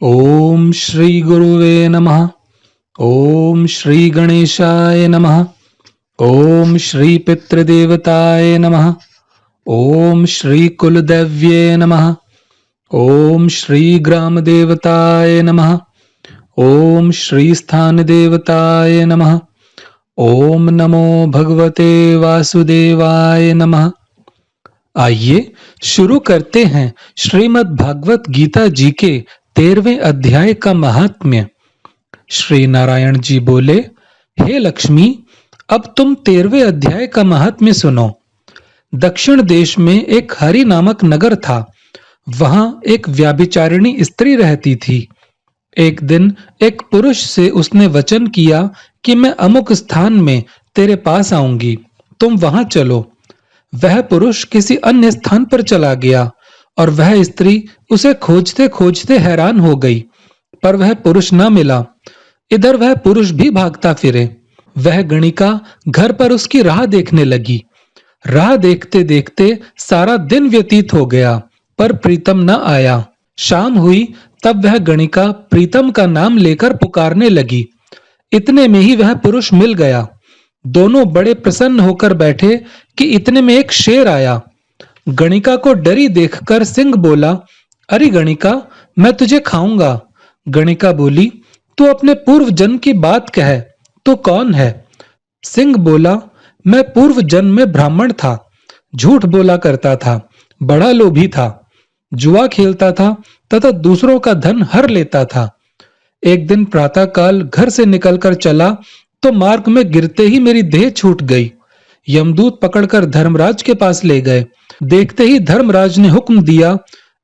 ओम श्री गुरुवे नमः। ओम श्री गणेशाय नमः। ओम श्री पितृदेवताय नमः। ओम श्री कुलदेव्ये नमः। ओम श्री ग्राम देवताय नमः। ओम श्री स्थान देवताय नमः। ओम नमो भगवते वासुदेवाय नमः। आइए शुरू करते हैं श्रीमद् भागवत गीता जी के 13वें अध्याय का महात्म्य। श्री नारायण जी बोले, हे लक्ष्मी, अब तुम 13वें अध्याय का महात्म्य सुनो। दक्षिण देश में एक हरि नामक नगर था। वहां एक व्याभिचारिणी स्त्री रहती थी। एक दिन एक पुरुष से उसने वचन किया कि मैं अमुक स्थान में तेरे पास आऊंगी, तुम वहां चलो। वह पुरुष किसी अन्य स्थान पर चला गया और वह स्त्री उसे खोजते खोजते हैरान हो गई, पर वह पुरुष न मिला। इधर वह पुरुष भी भागता फिरे। वह गणिका घर पर उसकी राह देखने लगी। राह देखते देखते सारा दिन व्यतीत हो गया, पर प्रीतम न आया। शाम हुई तब वह गणिका प्रीतम का नाम लेकर पुकारने लगी। इतने में ही वह पुरुष मिल गया। दोनों बड़े प्रसन्न होकर बैठे कि इतने में एक शेर आया। गणिका को डरी देखकर सिंह बोला, अरे गणिका, मैं तुझे खाऊंगा। गणिका बोली, तू अपने पूर्व जन्म की बात कह, तू कौन है? सिंह बोला, मैं पूर्व जन्म में ब्राह्मण था, झूठ बोला करता था, बड़ा लोभी था, जुआ खेलता था तथा दूसरों का धन हर लेता था। एक दिन प्रातःकाल घर से निकलकर चला तो मार्ग में गिरते ही मेरी देह छूट गई। यमदूत पकड़कर धर्मराज के पास ले गए। देखते ही धर्मराज ने हुक्म दिया,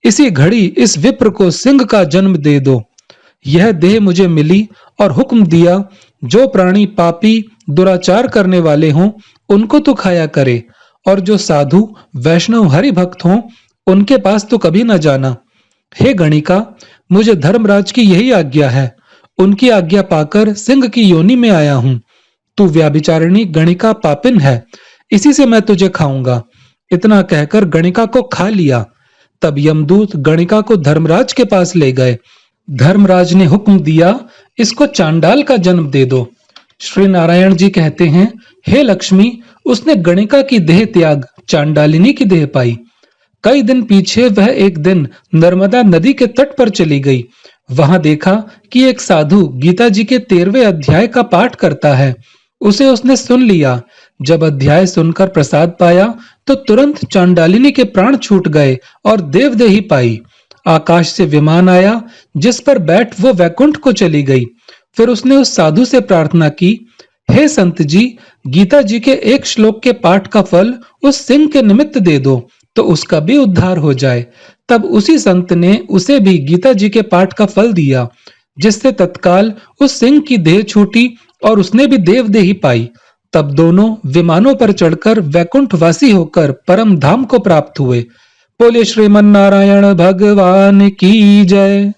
इसी घड़ी इस विप्र को सिंह का जन्म दे दो। यह देह मुझे मिली और हुक्म दिया, जो प्राणी पापी दुराचार करने वाले हों उनको तो खाया करे, और जो साधु वैष्णव हरि भक्त हों उनके पास तो कभी न जाना। हे गणिका, मुझे धर्मराज की यही आज्ञा है। उनकी आज्ञा पाकर सिंह की योनि में आया हूं। तू व्याभिचारिणी गणिका पापिन है, इसी से मैं तुझे खाऊंगा। इतना कहकर गणिका को खा लिया। तब यमदूत गणिका को धर्मराज के पास ले गए। धर्मराज ने हुक्म दिया, इसको चांडाल का जन्म दे दो। श्री नारायण जी कहते हैं, हे लक्ष्मी, उसने गणिका की देह त्याग चांडालिनी की देह पाई। कई दिन पीछे वह एक दिन नर्मदा नदी के तट पर चली गई। वहां देखा कि एक साधु गीता जी के 13वें अध्याय का पाठ करता है। उसे उसने सुन लिया। जब अध्याय सुनकर प्रसाद पाया तो तुरंत चांडालिनी के प्राण छूट गए और देवदेही पाई। आकाश से विमान आया जिस पर बैठ वो वैकुंठ को चली गई। फिर उसने उस साधु से प्रार्थना की, हे संत जी, गीता जी के एक श्लोक के पाठ का फल उस सिंह के निमित्त दे दो तो उसका भी उद्धार हो जाए। तब उसी संत ने उसे भी गीता जी के पाठ का फल दिया, जिससे तत्काल उस सिंह की देह छूटी और उसने भी देवदेही पाई। तब दोनों विमानों पर चढ़कर वैकुंठ वासी होकर परम धाम को प्राप्त हुए। बोले श्रीमन नारायण भगवान की जय।